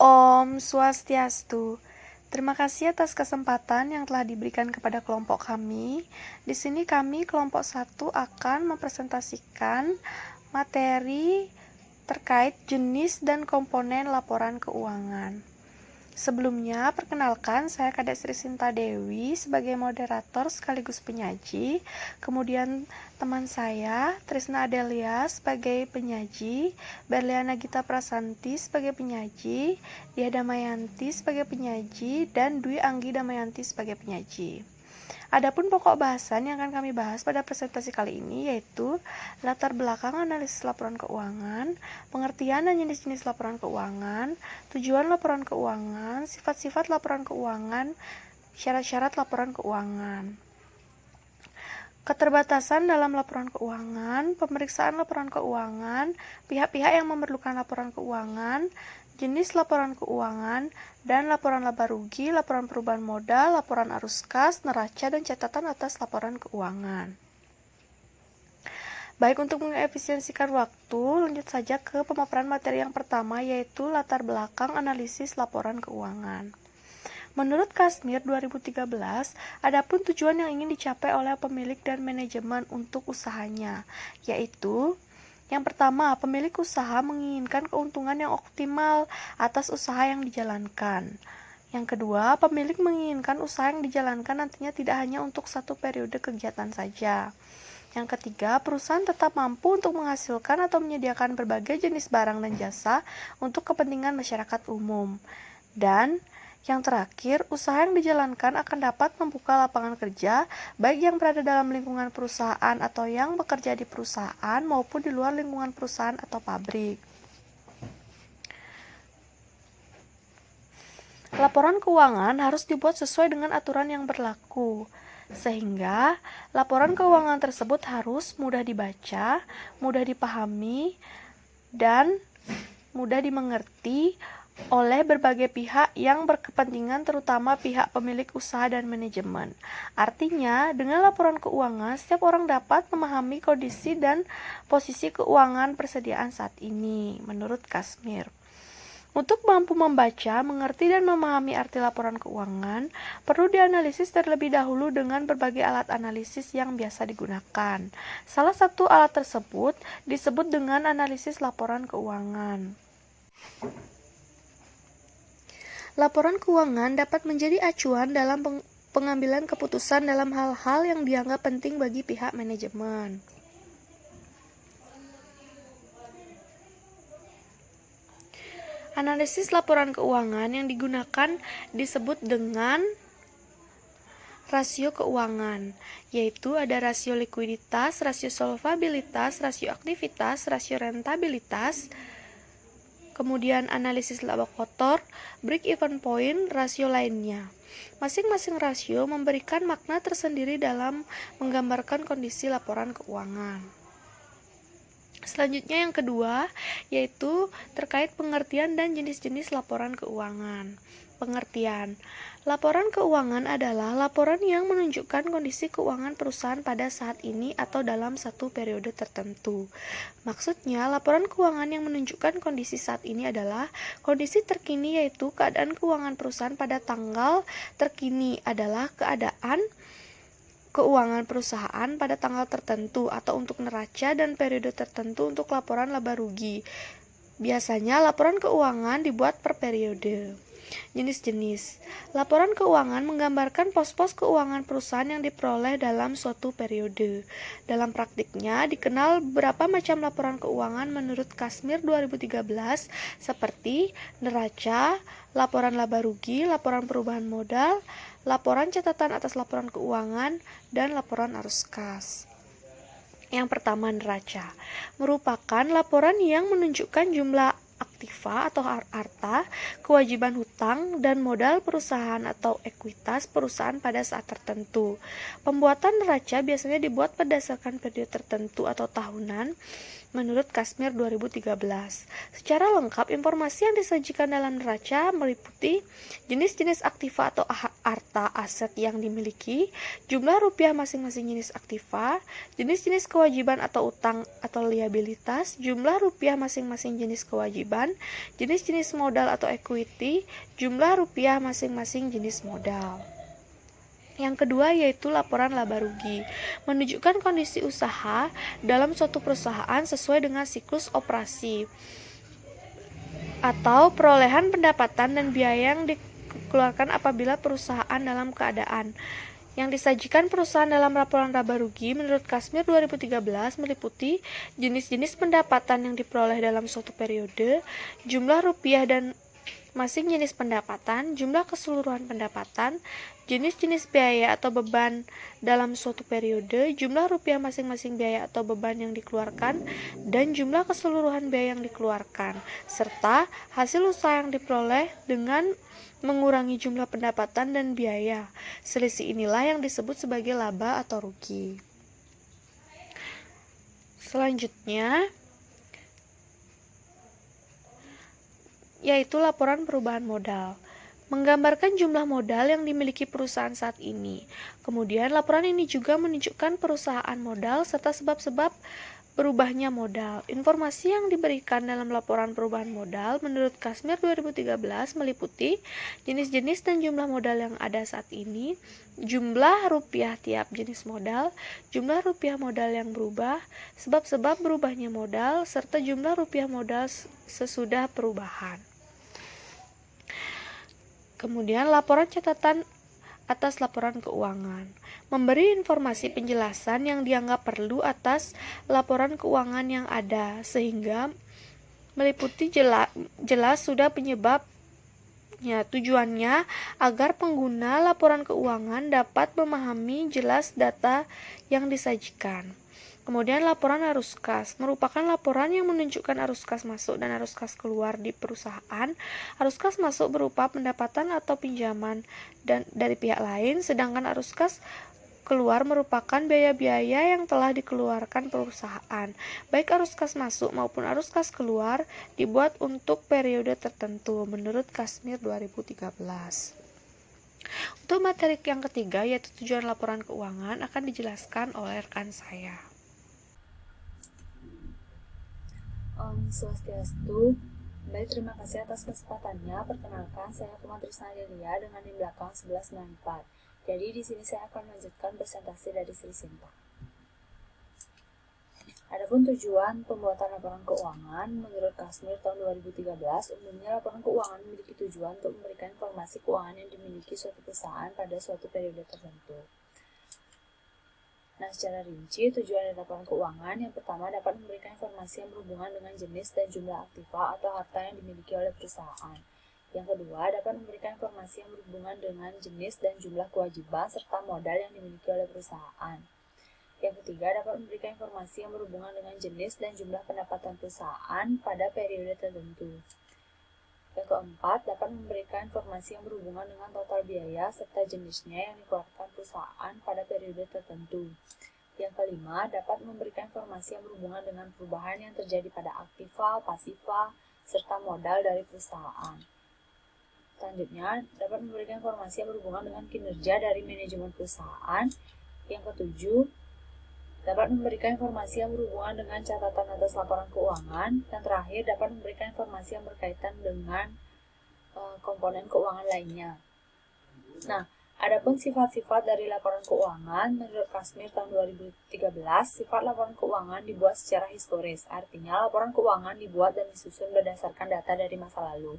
Om Swastiastu. Terima kasih atas kesempatan yang telah diberikan kepada kelompok kami. Di sini kami kelompok 1 akan mempresentasikan materi terkait jenis dan komponen laporan keuangan. Sebelumnya, perkenalkan, saya Kadek Sri Sinta Dewi sebagai moderator sekaligus penyaji. Kemudian teman saya, Trisna Adelia sebagai penyaji, Berliana Gita Prasanti sebagai penyaji, Dia Damayanti sebagai penyaji, dan Dwi Anggi Damayanti sebagai penyaji. Adapun pokok bahasan yang akan kami bahas pada presentasi kali ini yaitu latar belakang analisis laporan keuangan, pengertian dan jenis-jenis laporan keuangan, tujuan laporan keuangan, sifat-sifat laporan keuangan, syarat-syarat laporan keuangan. Keterbatasan dalam laporan keuangan, pemeriksaan laporan keuangan, pihak-pihak yang memerlukan laporan keuangan, jenis laporan keuangan, dan laporan laba rugi, laporan perubahan modal, laporan arus kas, neraca, dan catatan atas laporan keuangan. Baik, untuk mengefisiensikan waktu, lanjut saja ke pemaparan materi yang pertama, yaitu latar belakang analisis laporan keuangan. Menurut Kasmir 2013, adapun tujuan yang ingin dicapai oleh pemilik dan manajemen untuk usahanya, yaitu yang pertama, pemilik usaha menginginkan keuntungan yang optimal atas usaha yang dijalankan. Yang kedua, pemilik menginginkan usaha yang dijalankan nantinya tidak hanya untuk satu periode kegiatan saja. Yang ketiga, perusahaan tetap mampu untuk menghasilkan atau menyediakan berbagai jenis barang dan jasa untuk kepentingan masyarakat umum. Dan yang terakhir, usaha yang dijalankan akan dapat membuka lapangan kerja, baik yang berada dalam lingkungan perusahaan atau yang bekerja di perusahaan maupun di luar lingkungan perusahaan atau pabrik. Laporan keuangan harus dibuat sesuai dengan aturan yang berlaku, sehingga laporan keuangan tersebut harus mudah dibaca, mudah dipahami, dan mudah dimengerti oleh berbagai pihak yang berkepentingan, terutama pihak pemilik usaha dan manajemen. Artinya, dengan laporan keuangan, setiap orang dapat memahami kondisi dan posisi keuangan persediaan saat ini, menurut Kasmir. Untuk mampu membaca, mengerti, dan memahami arti laporan keuangan, perlu dianalisis terlebih dahulu dengan berbagai alat analisis yang biasa digunakan. Salah satu alat tersebut disebut dengan analisis laporan keuangan. Laporan keuangan dapat menjadi acuan dalam pengambilan keputusan dalam hal-hal yang dianggap penting bagi pihak manajemen. Analisis laporan keuangan yang digunakan disebut dengan rasio keuangan, yaitu ada rasio likuiditas, rasio solvabilitas, rasio aktivitas, rasio rentabilitas, kemudian analisis laba kotor, break-even point, rasio lainnya. Masing-masing rasio memberikan makna tersendiri dalam menggambarkan kondisi laporan keuangan. Selanjutnya yang kedua, yaitu terkait pengertian dan jenis-jenis laporan keuangan. Pengertian. Laporan keuangan adalah laporan yang menunjukkan kondisi keuangan perusahaan pada saat ini atau dalam satu periode tertentu. Maksudnya, laporan keuangan yang menunjukkan kondisi saat ini adalah kondisi terkini, yaitu keadaan keuangan perusahaan pada tanggal terkini adalah keadaan keuangan perusahaan pada tanggal tertentu atau untuk neraca dan periode tertentu untuk laporan laba rugi. Biasanya laporan keuangan dibuat per periode. Jenis-jenis laporan keuangan menggambarkan pos-pos keuangan perusahaan yang diperoleh dalam suatu periode. Dalam praktiknya dikenal beberapa macam laporan keuangan menurut Kasmir 2013 seperti neraca, laporan laba rugi, laporan perubahan modal, laporan catatan atas laporan keuangan, dan laporan arus kas. Yang pertama, neraca merupakan laporan yang menunjukkan jumlah aktiva atau harta, kewajiban hutang, dan modal perusahaan atau ekuitas perusahaan pada saat tertentu. Pembuatan neraca biasanya dibuat berdasarkan periode tertentu atau tahunan menurut Kashmir 2013. Secara lengkap, informasi yang disajikan dalam neraca meliputi jenis-jenis aktiva atau harta aset yang dimiliki, jumlah rupiah masing-masing jenis aktiva, jenis-jenis kewajiban atau utang atau liabilitas, jumlah rupiah masing-masing jenis kewajiban, jenis-jenis modal atau equity, jumlah rupiah masing-masing jenis modal. Yang kedua yaitu laporan laba rugi, menunjukkan kondisi usaha dalam suatu perusahaan sesuai dengan siklus operasi atau perolehan pendapatan dan biaya yang dikeluarkan apabila perusahaan dalam keadaan. Yang disajikan perusahaan dalam laporan laba rugi menurut Kashmir 2013 meliputi jenis-jenis pendapatan yang diperoleh dalam suatu periode, jumlah rupiah dan masing jenis pendapatan, jumlah keseluruhan pendapatan, jenis-jenis biaya atau beban dalam suatu periode, jumlah rupiah masing-masing biaya atau beban yang dikeluarkan, dan jumlah keseluruhan biaya yang dikeluarkan, serta hasil usaha yang diperoleh dengan mengurangi jumlah pendapatan dan biaya. Selisih inilah yang disebut sebagai laba atau rugi. Selanjutnya, yaitu laporan perubahan modal, menggambarkan jumlah modal yang dimiliki perusahaan saat ini. Kemudian laporan ini juga menunjukkan perusahaan modal serta sebab-sebab berubahnya modal. Informasi yang diberikan dalam laporan perubahan modal menurut Kashmir 2013 meliputi jenis-jenis dan jumlah modal yang ada saat ini, jumlah rupiah tiap jenis modal, jumlah rupiah modal yang berubah, sebab-sebab berubahnya modal, serta jumlah rupiah modal sesudah perubahan. Kemudian laporan catatan atas laporan keuangan, memberi informasi penjelasan yang dianggap perlu atas laporan keuangan yang ada, sehingga meliputi jelas sudah penyebabnya. Tujuannya agar pengguna laporan keuangan dapat memahami jelas data yang disajikan. Kemudian laporan arus kas merupakan laporan yang menunjukkan arus kas masuk dan arus kas keluar di perusahaan. Arus kas masuk berupa pendapatan atau pinjaman dari pihak lain, sedangkan arus kas keluar merupakan biaya-biaya yang telah dikeluarkan perusahaan. Baik arus kas masuk maupun arus kas keluar dibuat untuk periode tertentu menurut Kashmir 2013. Untuk materi yang ketiga yaitu tujuan laporan keuangan akan dijelaskan oleh rekan saya. Om Swastiastu. Baik, terima kasih atas kesempatannya. Perkenalkan, saya Kuma Trisna Delia dengan di belakang 1194. Jadi di sini saya akan melanjutkan presentasi dari Sri Sinta. Adapun tujuan pembuatan laporan keuangan menurut Kashmir tahun 2013, umumnya laporan keuangan memiliki tujuan untuk memberikan informasi keuangan yang dimiliki suatu perusahaan pada suatu periode tertentu. Nah, secara rinci, tujuan dari laporan keuangan yang pertama dapat memberikan informasi yang berhubungan dengan jenis dan jumlah aktiva atau harta yang dimiliki oleh perusahaan. Yang kedua, dapat memberikan informasi yang berhubungan dengan jenis dan jumlah kewajiban serta modal yang dimiliki oleh perusahaan. Yang ketiga, dapat memberikan informasi yang berhubungan dengan jenis dan jumlah pendapatan perusahaan pada periode tertentu. Yang keempat, dapat memberikan informasi yang berhubungan dengan total biaya serta jenisnya yang dikeluarkan perusahaan pada periode tertentu. Yang kelima, dapat memberikan informasi yang berhubungan dengan perubahan yang terjadi pada aktiva, pasiva, serta modal dari perusahaan. Selanjutnya, dapat memberikan informasi yang berhubungan dengan kinerja dari manajemen perusahaan. Yang ketujuh, dapat memberikan informasi yang berhubungan dengan catatan atas laporan keuangan. Dan terakhir, dapat memberikan informasi yang berkaitan dengan komponen keuangan lainnya. Nah, adapun sifat-sifat dari laporan keuangan menurut Kashmir tahun 2013, sifat laporan keuangan dibuat secara historis. Artinya, laporan keuangan dibuat dan disusun berdasarkan data dari masa lalu.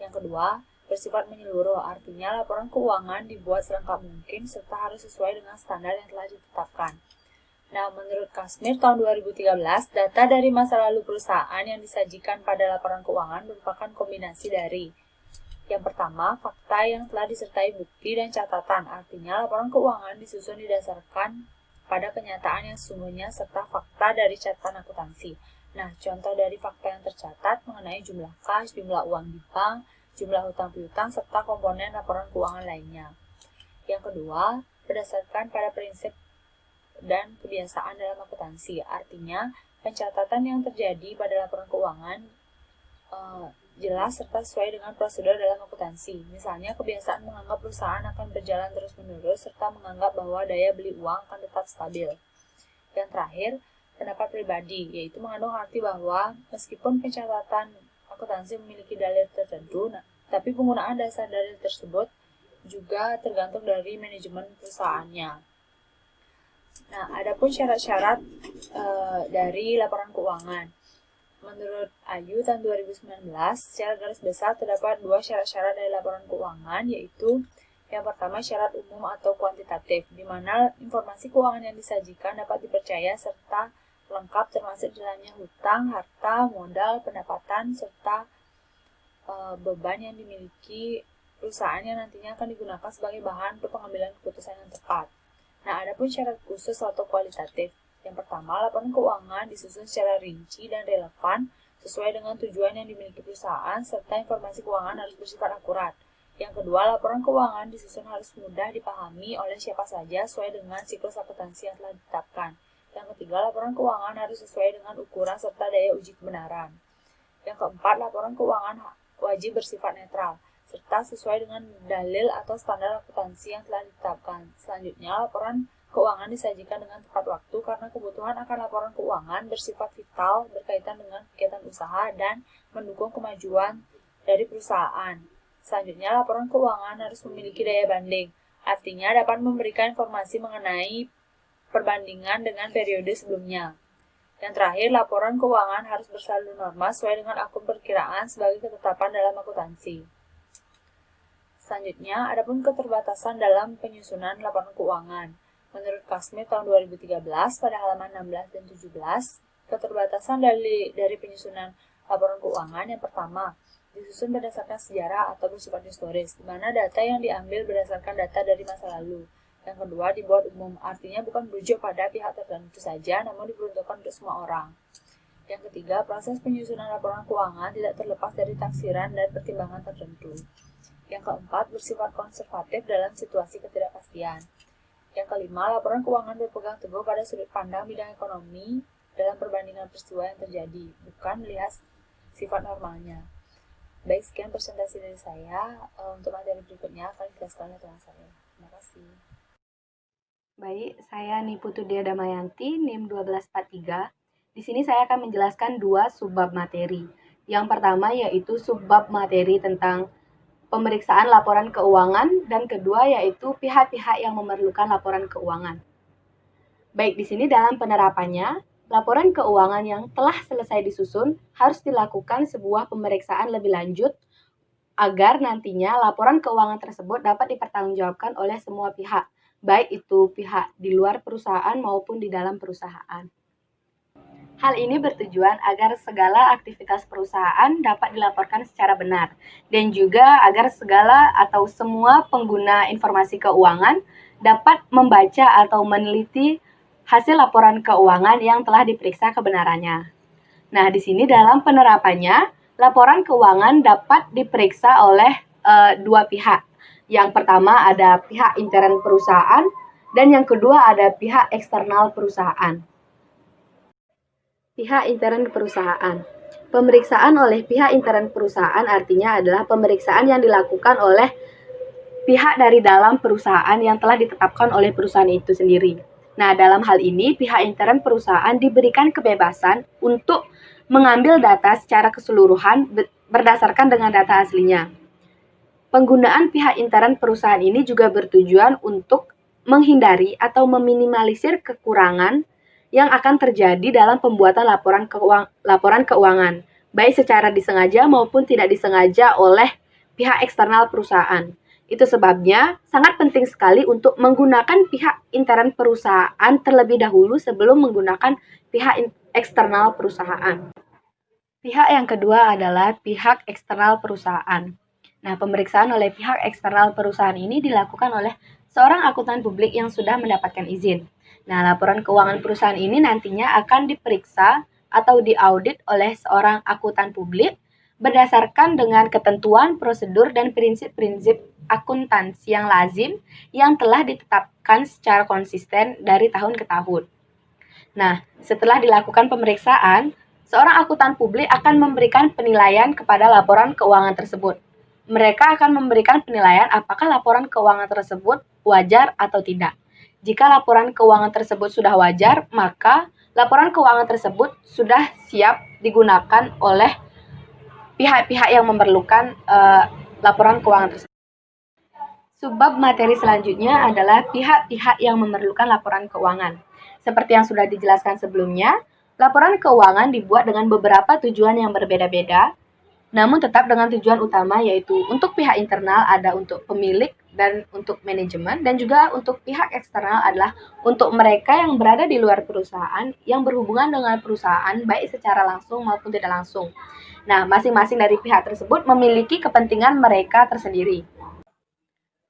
Yang kedua, bersifat menyeluruh. Artinya, laporan keuangan dibuat selengkap mungkin serta harus sesuai dengan standar yang telah ditetapkan. Nah, menurut Kashmir tahun 2013, data dari masa lalu perusahaan yang disajikan pada laporan keuangan merupakan kombinasi dari yang pertama, fakta yang telah disertai bukti dan catatan. Artinya, laporan keuangan disusun didasarkan pada kenyataan yang sesungguhnya serta fakta dari catatan akuntansi. Nah, contoh dari fakta yang tercatat mengenai jumlah kas, jumlah uang di bank, jumlah hutang piutang, serta komponen laporan keuangan lainnya. Yang kedua, berdasarkan pada prinsip dan kebiasaan dalam akuntansi. Artinya, Pencatatan yang terjadi pada laporan keuangan jelas serta sesuai dengan prosedur dalam akuntansi. Misalnya, kebiasaan menganggap perusahaan akan berjalan terus-menerus serta menganggap bahwa daya beli uang akan tetap stabil. Yang terakhir, pendapat pribadi, yaitu mengandung arti bahwa meskipun pencatatan akuntansi memiliki dalil tertentu, tapi penggunaan dasar dalil tersebut juga tergantung dari manajemen perusahaannya. Nah, adapun syarat-syarat dari laporan keuangan. Menurut Ayu tahun 2019, secara garis besar terdapat 2 syarat-syarat dari laporan keuangan, yaitu yang pertama syarat umum atau kuantitatif, di mana informasi keuangan yang disajikan dapat dipercaya serta lengkap termasuk dalamnya hutang, harta, modal, pendapatan, serta beban yang dimiliki perusahaan yang nantinya akan digunakan sebagai bahan untuk pengambilan keputusan yang tepat. Nah, adapun syarat khusus atau kualitatif. Yang pertama, laporan keuangan disusun secara rinci dan relevan sesuai dengan tujuan yang dimiliki perusahaan serta informasi keuangan harus bersifat akurat. Yang kedua, laporan keuangan disusun harus mudah dipahami oleh siapa saja sesuai dengan siklus akuntansi yang telah ditetapkan. Yang ketiga, laporan keuangan harus sesuai dengan ukuran serta daya uji kebenaran. Yang keempat, laporan keuangan wajib bersifat netral serta sesuai dengan dalil atau standar akuntansi yang telah ditetapkan. Selanjutnya, laporan keuangan disajikan dengan tepat waktu karena kebutuhan akan laporan keuangan bersifat vital berkaitan dengan kegiatan usaha dan mendukung kemajuan dari perusahaan. Selanjutnya, laporan keuangan harus memiliki daya banding, artinya dapat memberikan informasi mengenai perbandingan dengan periode sebelumnya. Yang terakhir, laporan keuangan harus bersaldo norma sesuai dengan akun perkiraan sebagai ketetapan dalam akuntansi. Selanjutnya, adapun keterbatasan dalam penyusunan laporan keuangan. Menurut Kasmir tahun 2013 pada halaman 16 dan 17, keterbatasan dari penyusunan laporan keuangan yang pertama, disusun berdasarkan sejarah atau bersifat historis, di mana data yang diambil berdasarkan data dari masa lalu. Yang kedua, dibuat umum, artinya bukan merujuk pada pihak tertentu saja, namun diperuntukkan untuk semua orang. Yang ketiga, proses penyusunan laporan keuangan tidak terlepas dari taksiran dan pertimbangan tertentu. Yang keempat, bersifat konservatif dalam situasi ketidakpastian. Yang kelima, laporan keuangan berpegang teguh pada sudut pandang bidang ekonomi dalam perbandingan peristiwa yang terjadi, bukan melihat sifat normalnya. Baik, sekian presentasi dari saya. Untuk materi berikutnya akan dijelaskan oleh teman saya. Terima kasih. Baik, saya Niputudia Damayanti, NIM 1243. Di sini saya akan menjelaskan 2 subbab materi. Yang pertama yaitu subbab materi tentang pemeriksaan laporan keuangan, dan kedua yaitu pihak-pihak yang memerlukan laporan keuangan. Baik, di sini dalam penerapannya, laporan keuangan yang telah selesai disusun harus dilakukan sebuah pemeriksaan lebih lanjut agar nantinya laporan keuangan tersebut dapat dipertanggungjawabkan oleh semua pihak, baik itu pihak di luar perusahaan maupun di dalam perusahaan. Hal ini bertujuan agar segala aktivitas perusahaan dapat dilaporkan secara benar, dan juga agar segala atau semua pengguna informasi keuangan dapat membaca atau meneliti hasil laporan keuangan yang telah diperiksa kebenarannya. Nah, di sini dalam penerapannya, laporan keuangan dapat diperiksa oleh 2 pihak. Yang pertama ada pihak intern perusahaan, dan yang kedua ada pihak eksternal perusahaan. Pihak intern perusahaan. Pemeriksaan oleh pihak intern perusahaan artinya adalah pemeriksaan yang dilakukan oleh pihak dari dalam perusahaan yang telah ditetapkan oleh perusahaan itu sendiri. Nah, dalam hal ini pihak intern perusahaan diberikan kebebasan untuk mengambil data secara keseluruhan berdasarkan dengan data aslinya. Penggunaan pihak intern perusahaan ini juga bertujuan untuk menghindari atau meminimalisir kekurangan yang akan terjadi dalam pembuatan laporan keuangan, baik secara disengaja maupun tidak disengaja oleh pihak eksternal perusahaan. Itu sebabnya sangat penting sekali untuk menggunakan pihak intern perusahaan terlebih dahulu sebelum menggunakan pihak eksternal perusahaan. Pihak yang kedua adalah pihak eksternal perusahaan. Nah, pemeriksaan oleh pihak eksternal perusahaan ini dilakukan oleh seorang akuntan publik yang sudah mendapatkan izin. Nah, laporan keuangan perusahaan ini nantinya akan diperiksa atau diaudit oleh seorang akuntan publik berdasarkan dengan ketentuan, prosedur, dan prinsip-prinsip akuntansi yang lazim yang telah ditetapkan secara konsisten dari tahun ke tahun. Nah, setelah dilakukan pemeriksaan, seorang akuntan publik akan memberikan penilaian kepada laporan keuangan tersebut. Mereka akan memberikan penilaian apakah laporan keuangan tersebut wajar atau tidak. Jika laporan keuangan tersebut sudah wajar, maka laporan keuangan tersebut sudah siap digunakan oleh pihak-pihak yang memerlukan laporan keuangan tersebut. Subbab materi selanjutnya adalah pihak-pihak yang memerlukan laporan keuangan. Seperti yang sudah dijelaskan sebelumnya, laporan keuangan dibuat dengan beberapa tujuan yang berbeda-beda, namun tetap dengan tujuan utama yaitu untuk pihak internal ada untuk pemilik dan untuk manajemen, dan juga untuk pihak eksternal adalah untuk mereka yang berada di luar perusahaan yang berhubungan dengan perusahaan baik secara langsung maupun tidak langsung. Nah, masing-masing dari pihak tersebut memiliki kepentingan mereka tersendiri.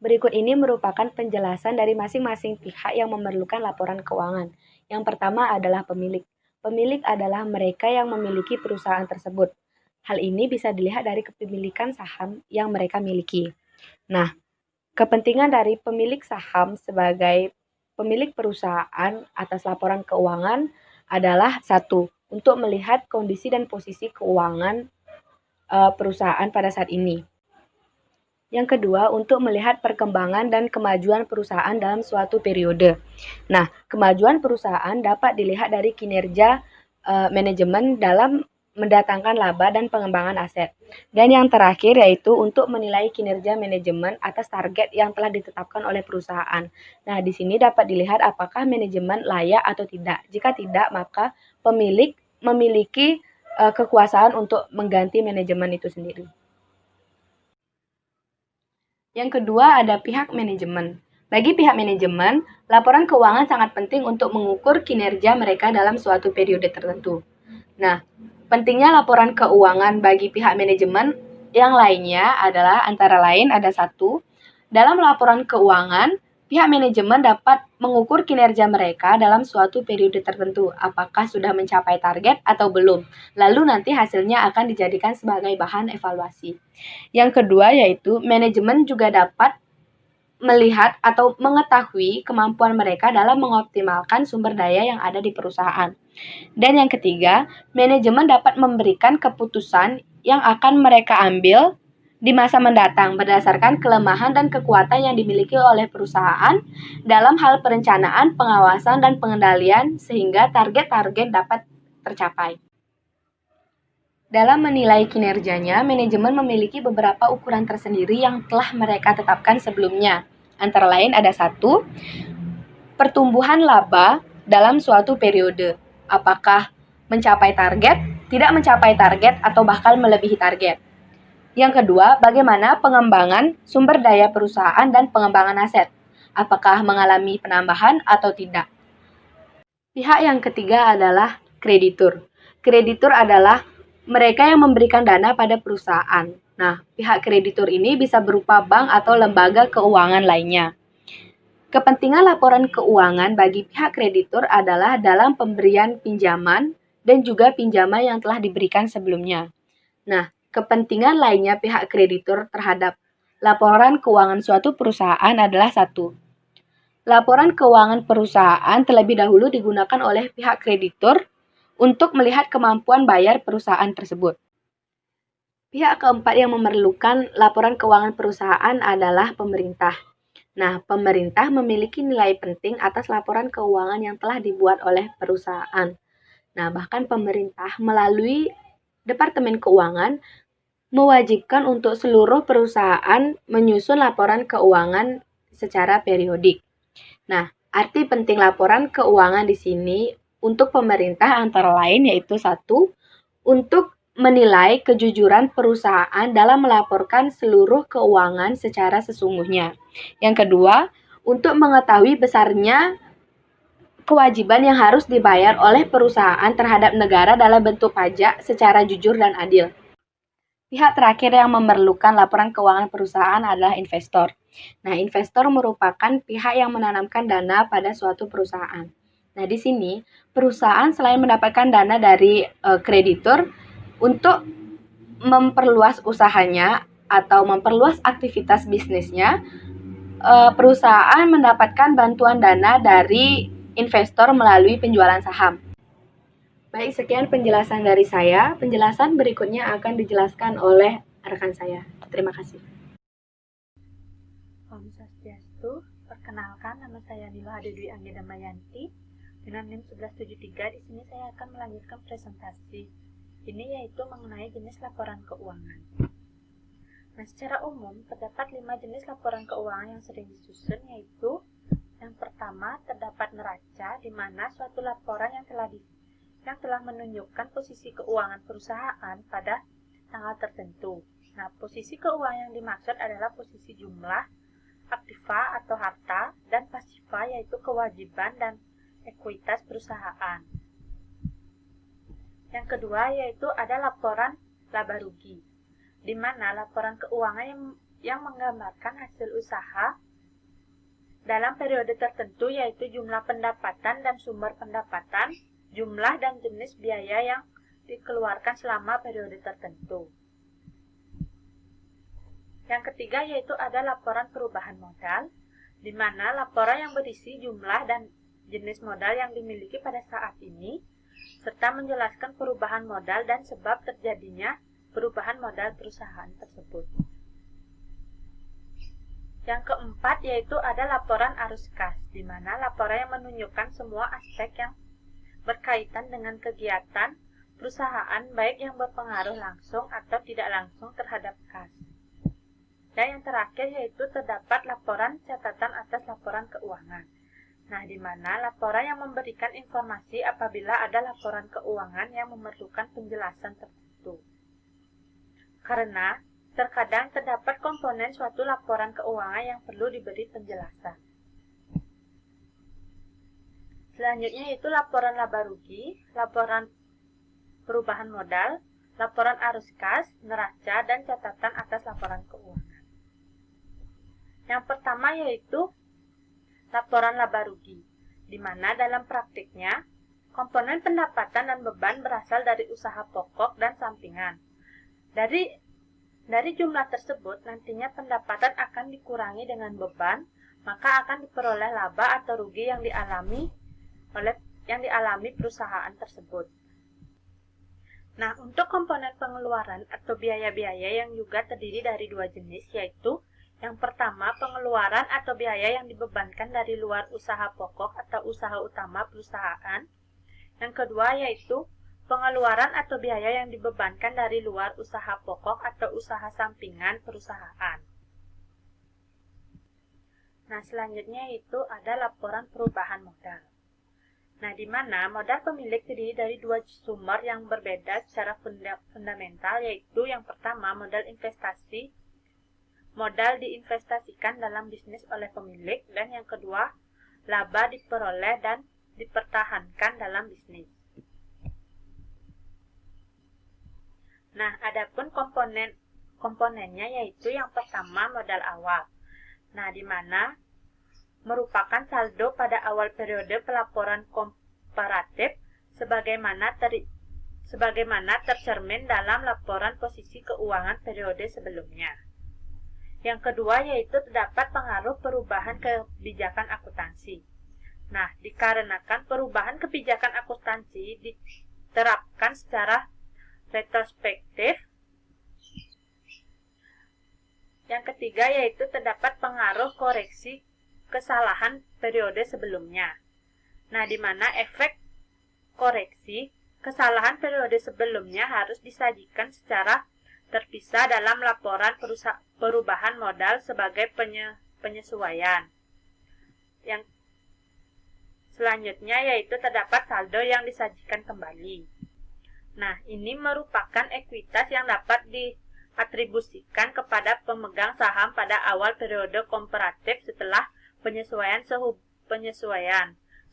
Berikut ini merupakan penjelasan dari masing-masing pihak yang memerlukan laporan keuangan. Yang pertama adalah pemilik. Pemilik adalah mereka yang memiliki perusahaan tersebut. Hal ini bisa dilihat dari kepemilikan saham yang mereka miliki. Nah, kepentingan dari pemilik saham sebagai pemilik perusahaan atas laporan keuangan adalah satu, untuk melihat kondisi dan posisi keuangan perusahaan pada saat ini. Yang kedua, untuk melihat perkembangan dan kemajuan perusahaan dalam suatu periode. Nah, kemajuan perusahaan dapat dilihat dari kinerja manajemen dalam mendatangkan laba dan pengembangan aset. Dan yang terakhir yaitu untuk menilai kinerja manajemen atas target yang telah ditetapkan oleh perusahaan. Nah, di sini dapat dilihat apakah manajemen layak atau tidak. Jika tidak, maka pemilik memiliki kekuasaan untuk mengganti manajemen itu sendiri. Yang kedua ada pihak manajemen. Bagi pihak manajemen, laporan keuangan sangat penting untuk mengukur kinerja mereka dalam suatu periode tertentu. Nah, pentingnya laporan keuangan bagi pihak manajemen yang lainnya adalah antara lain ada satu, dalam laporan keuangan, pihak manajemen dapat mengukur kinerja mereka dalam suatu periode tertentu, apakah sudah mencapai target atau belum. Lalu nanti hasilnya akan dijadikan sebagai bahan evaluasi. Yang kedua yaitu manajemen juga dapat melihat atau mengetahui kemampuan mereka dalam mengoptimalkan sumber daya yang ada di perusahaan. Dan yang ketiga, manajemen dapat memberikan keputusan yang akan mereka ambil di masa mendatang berdasarkan kelemahan dan kekuatan yang dimiliki oleh perusahaan dalam hal perencanaan, pengawasan, dan pengendalian sehingga target-target dapat tercapai. Dalam menilai kinerjanya, manajemen memiliki beberapa ukuran tersendiri yang telah mereka tetapkan sebelumnya. Antara lain ada satu, pertumbuhan laba dalam suatu periode. Apakah mencapai target, tidak mencapai target, atau bahkan melebihi target. Yang kedua, bagaimana pengembangan sumber daya perusahaan dan pengembangan aset. Apakah mengalami penambahan atau tidak. Pihak yang ketiga adalah kreditur. Kreditur adalah mereka yang memberikan dana pada perusahaan. Nah, pihak kreditur ini bisa berupa bank atau lembaga keuangan lainnya. Kepentingan laporan keuangan bagi pihak kreditur adalah dalam pemberian pinjaman dan juga pinjaman yang telah diberikan sebelumnya. Nah, kepentingan lainnya pihak kreditur terhadap laporan keuangan suatu perusahaan adalah satu, laporan keuangan perusahaan terlebih dahulu digunakan oleh pihak kreditur untuk melihat kemampuan bayar perusahaan tersebut. Pihak keempat yang memerlukan laporan keuangan perusahaan adalah pemerintah. Nah, pemerintah memiliki nilai penting atas laporan keuangan yang telah dibuat oleh perusahaan. Nah, bahkan pemerintah melalui Departemen Keuangan mewajibkan untuk seluruh perusahaan menyusun laporan keuangan secara periodik. Nah, arti penting laporan keuangan di sini untuk pemerintah antara lain yaitu satu, untuk menilai kejujuran perusahaan dalam melaporkan seluruh keuangan secara sesungguhnya. Yang kedua, untuk mengetahui besarnya kewajiban yang harus dibayar oleh perusahaan terhadap negara dalam bentuk pajak secara jujur dan adil. Pihak terakhir yang memerlukan laporan keuangan perusahaan adalah investor. Nah, investor merupakan pihak yang menanamkan dana pada suatu perusahaan. Nah, di sini perusahaan selain mendapatkan dana dari kreditur untuk memperluas usahanya atau memperluas aktivitas bisnisnya, perusahaan mendapatkan bantuan dana dari investor melalui penjualan saham. Baik, sekian penjelasan dari saya. Penjelasan berikutnya akan dijelaskan oleh rekan saya. Terima kasih. Om Swastiastu, perkenalkan nama saya Nila Adedwi Anggi Damayanti dengan NIM 1173. Di sini saya akan melanjutkan presentasi. Ini yaitu mengenai jenis laporan keuangan. Nah, secara umum terdapat 5 jenis laporan keuangan yang sering disusun, yaitu yang pertama terdapat neraca, di mana suatu laporan yang telah menunjukkan posisi keuangan perusahaan pada tanggal tertentu. Nah, posisi keuangan yang dimaksud adalah posisi jumlah, aktiva atau harta, dan pasiva yaitu kewajiban dan ekuitas perusahaan. Yang kedua yaitu ada laporan laba rugi, di mana laporan keuangan yang menggambarkan hasil usaha dalam periode tertentu, yaitu jumlah pendapatan dan sumber pendapatan, jumlah dan jenis biaya yang dikeluarkan selama periode tertentu. Yang ketiga yaitu ada laporan perubahan modal, di mana laporan yang berisi jumlah dan jenis modal yang dimiliki pada saat ini, serta menjelaskan perubahan modal dan sebab terjadinya perubahan modal perusahaan tersebut. Yang keempat yaitu ada laporan arus kas, di mana laporan yang menunjukkan semua aspek yang berkaitan dengan kegiatan perusahaan, baik yang berpengaruh langsung atau tidak langsung terhadap kas. Dan yang terakhir yaitu terdapat laporan catatan atas laporan keuangan. Nah, di mana laporan yang memberikan informasi apabila ada laporan keuangan yang memerlukan penjelasan tertentu. Karena terkadang terdapat komponen suatu laporan keuangan yang perlu diberi penjelasan. Selanjutnya yaitu laporan laba rugi, laporan perubahan modal, laporan arus kas, neraca, dan catatan atas laporan keuangan. Yang pertama yaitu laporan laba rugi, di mana dalam praktiknya komponen pendapatan dan beban berasal dari usaha pokok dan sampingan. Dari jumlah tersebut, nantinya pendapatan akan dikurangi dengan beban, maka akan diperoleh laba atau rugi yang dialami perusahaan tersebut. Nah, untuk komponen pengeluaran atau biaya-biaya yang juga terdiri dari 2 jenis, yaitu yang pertama pengeluaran atau biaya yang dibebankan dari luar usaha pokok atau usaha utama perusahaan. Yang kedua yaitu pengeluaran atau biaya yang dibebankan dari luar usaha pokok atau usaha sampingan perusahaan. Nah, selanjutnya itu ada laporan perubahan modal. Nah, di mana modal pemilik terdiri dari 2 sumber yang berbeda secara fundamental, yaitu yang pertama modal investasi, modal diinvestasikan dalam bisnis oleh pemilik, dan yang kedua laba diperoleh dan dipertahankan dalam bisnis. Nah, adapun komponennya yaitu yang pertama modal awal. Nah, di mana merupakan saldo pada awal periode pelaporan komparatif sebagaimana tercermin dalam laporan posisi keuangan periode sebelumnya. Yang kedua yaitu terdapat pengaruh perubahan kebijakan akuntansi. Nah, dikarenakan perubahan kebijakan akuntansi diterapkan secara retrospektif. Yang ketiga yaitu terdapat pengaruh koreksi kesalahan periode sebelumnya. Nah, di mana efek koreksi kesalahan periode sebelumnya harus disajikan secara terpisah dalam laporan perubahan modal sebagai penyesuaian. Yang selanjutnya yaitu terdapat saldo yang disajikan kembali. Nah, ini merupakan ekuitas yang dapat diatribusikan kepada pemegang saham pada awal periode komparatif setelah penyesuaian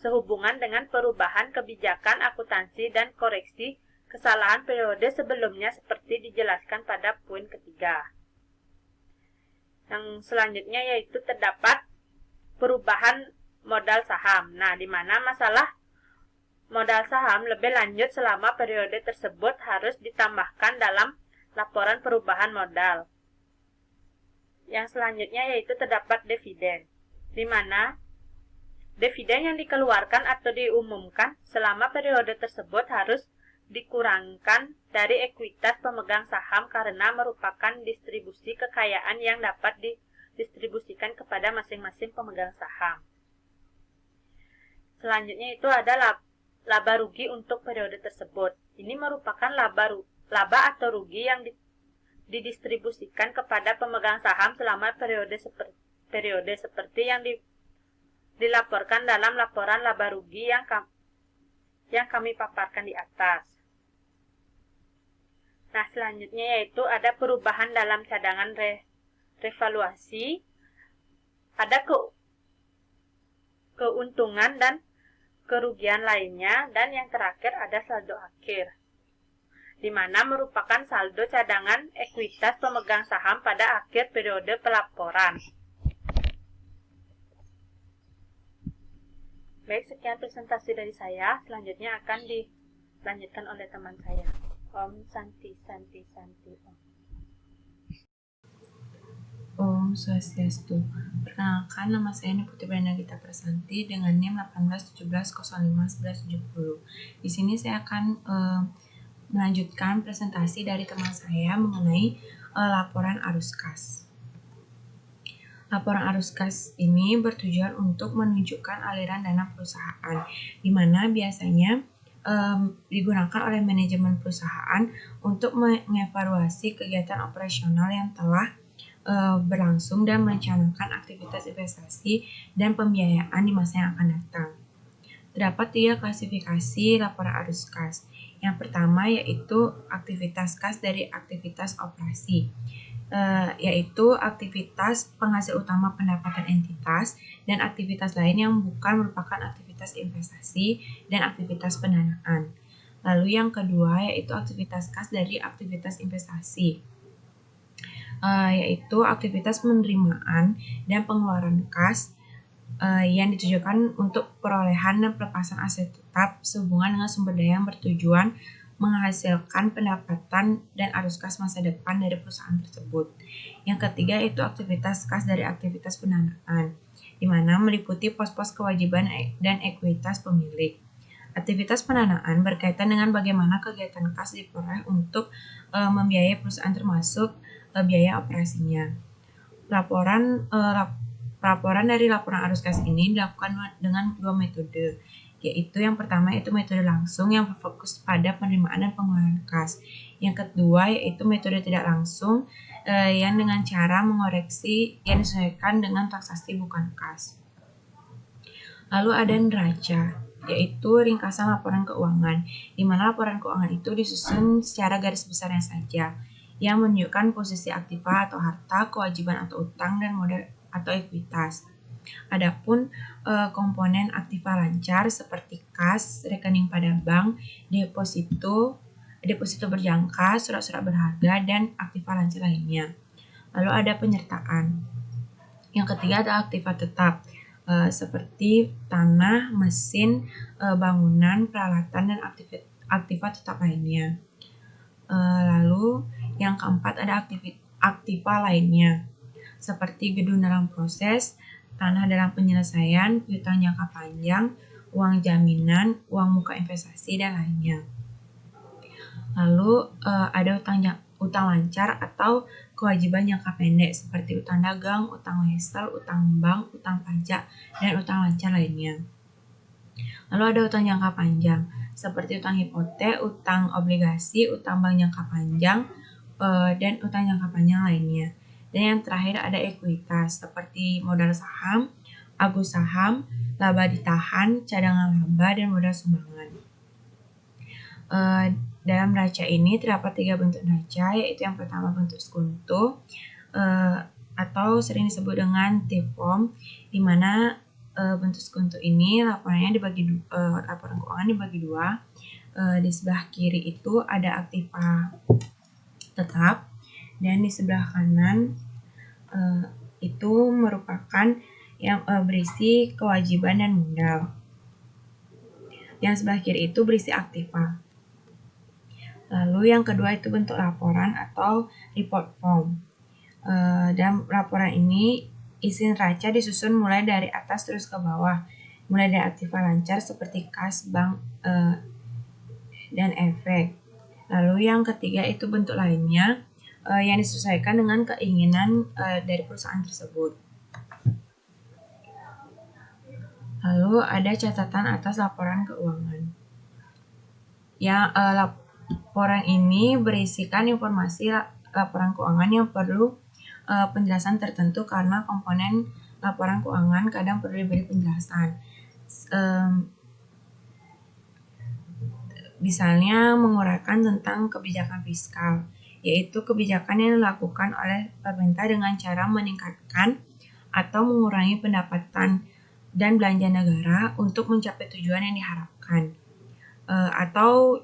sehubungan dengan perubahan kebijakan akuntansi dan koreksi kesalahan periode sebelumnya seperti dijelaskan pada poin ketiga. Yang selanjutnya yaitu terdapat perubahan modal saham. Nah, di mana masalah modal saham lebih lanjut selama periode tersebut harus ditambahkan dalam laporan perubahan modal. Yang selanjutnya yaitu terdapat dividen, di mana Dividen yang dikeluarkan atau diumumkan selama periode tersebut harus dikurangkan dari ekuitas pemegang saham karena merupakan distribusi kekayaan yang dapat didistribusikan kepada masing-masing pemegang saham. Selanjutnya itu ada laba rugi untuk periode tersebut. Ini merupakan laba atau rugi yang didistribusikan kepada pemegang saham selama periode seperti yang dilaporkan dalam laporan laba rugi yang kami paparkan di atas. Nah, selanjutnya yaitu ada perubahan dalam cadangan revaluasi, ada keuntungan dan kerugian lainnya, dan yang terakhir ada saldo akhir, di mana merupakan saldo cadangan ekuitas pemegang saham pada akhir periode pelaporan. Baik, sekian presentasi dari saya. Selanjutnya akan dilanjutkan oleh teman saya. Om Santi. Om Swastiastu. Perkenalkan, nama saya Putri Brenda Gita Prasanti dengan NIM 1817051170. Di sini saya akan melanjutkan presentasi dari teman saya mengenai laporan arus kas. Laporan arus kas ini bertujuan untuk menunjukkan aliran dana perusahaan, di mana biasanya digunakan oleh manajemen perusahaan untuk mengevaluasi kegiatan operasional yang telah berlangsung dan merencanakan aktivitas investasi dan pembiayaan di masa yang akan datang. Terdapat 3 klasifikasi laporan arus kas. Yang pertama yaitu aktivitas kas dari aktivitas operasi, yaitu aktivitas penghasil utama pendapatan entitas dan aktivitas lain yang bukan merupakan aktivitas investasi dan aktivitas pendanaan. Lalu yang kedua yaitu aktivitas kas dari aktivitas investasi, yaitu aktivitas penerimaan dan pengeluaran kas yang ditujukan untuk perolehan dan pelepasan aset tetap sehubungan dengan sumber daya yang bertujuan menghasilkan pendapatan dan arus kas masa depan dari perusahaan tersebut. Yang ketiga yaitu aktivitas kas dari aktivitas pendanaan, di mana meliputi pos-pos kewajiban dan ekuitas pemilik. Aktivitas pendanaan berkaitan dengan bagaimana kegiatan kas diperoleh untuk membiayai perusahaan termasuk biaya operasinya. Laporan dari laporan arus kas ini dilakukan dengan 2 metode, yaitu yang pertama yaitu metode langsung yang berfokus pada penerimaan dan pengeluaran kas. Yang kedua yaitu metode tidak langsung yang dengan cara mengoreksi yang disesuaikan dengan transaksi bukan kas. Lalu ada neraca, yaitu ringkasan laporan keuangan, di mana laporan keuangan itu disusun secara garis besarnya saja, yang menunjukkan posisi aktiva atau harta, kewajiban atau utang, dan modal atau ekuitas. Adapun komponen aktiva lancar seperti kas, rekening pada bank, deposito berjangka, surat-surat berharga, dan aktiva lancar lainnya. Lalu ada penyertaan. Yang ketiga ada aktiva tetap, seperti tanah, mesin, bangunan, peralatan, dan aktiva tetap lainnya. Lalu yang keempat ada aktiva lainnya, seperti gedung dalam proses, tanah dalam penyelesaian, piutang jangka panjang, uang jaminan, uang muka investasi, dan lainnya. Lalu ada utang lancar atau kewajiban jangka pendek, seperti utang dagang, utang wesel, utang bank, utang pajak, dan utang lancar lainnya. Lalu ada utang jangka panjang, seperti utang hipotek, utang obligasi, utang bank jangka panjang, dan utang jangka panjang lainnya. Dan yang terakhir ada ekuitas, seperti modal saham, agus saham, laba ditahan, cadangan laba, dan modal sumbangan. Dalam neraca ini terdapat 3 bentuk neraca, yaitu yang pertama bentuk skunto, atau sering disebut dengan T-form, di mana bentuk skunto ini laporan keuangan dibagi 2. Di sebelah kiri itu ada aktiva tetap, dan di sebelah kanan itu merupakan yang berisi kewajiban dan modal. Yang sebelah kiri itu berisi aktiva. Lalu yang kedua itu bentuk laporan atau report form. Dalam laporan ini isi neraca disusun mulai dari atas terus ke bawah, mulai dari aktiva lancar seperti kas, bank, dan efek. Lalu yang ketiga itu bentuk lainnya yang disesuaikan dengan keinginan dari perusahaan tersebut. Lalu ada catatan atas laporan keuangan. Yang laporan ini berisikan informasi laporan keuangan yang perlu penjelasan tertentu karena komponen laporan keuangan kadang perlu diberi penjelasan. Misalnya menguraikan tentang kebijakan fiskal, yaitu kebijakan yang dilakukan oleh pemerintah dengan cara meningkatkan atau mengurangi pendapatan dan belanja negara untuk mencapai tujuan yang diharapkan. Atau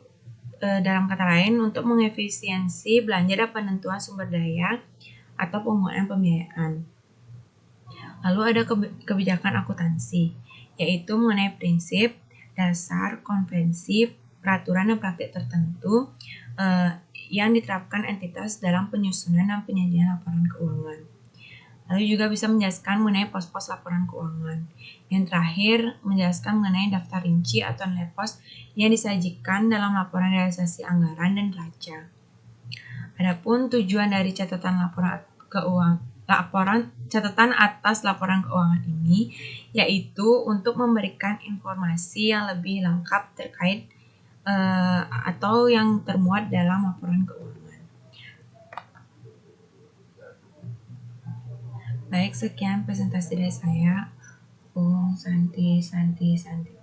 dalam kata lain, untuk mengefisiensi belanja dan penentuan sumber daya atau penggunaan pembiayaan. Lalu ada kebijakan akuntansi, yaitu mengenai prinsip, dasar, konvensi, peraturan dan praktik tertentu yang diterapkan entitas dalam penyusunan dan penyajian laporan keuangan. Lalu juga bisa menjelaskan mengenai pos-pos laporan keuangan. Yang terakhir, menjelaskan mengenai daftar rinci atau nilai pos yang disajikan dalam laporan realisasi anggaran dan neraca. Adapun tujuan dari catatan catatan atas laporan keuangan ini yaitu untuk memberikan informasi yang lebih lengkap terkait atau yang termuat dalam laporan keuangan. Baik, sekian presentasi dari saya. Om Santi Santi Santi.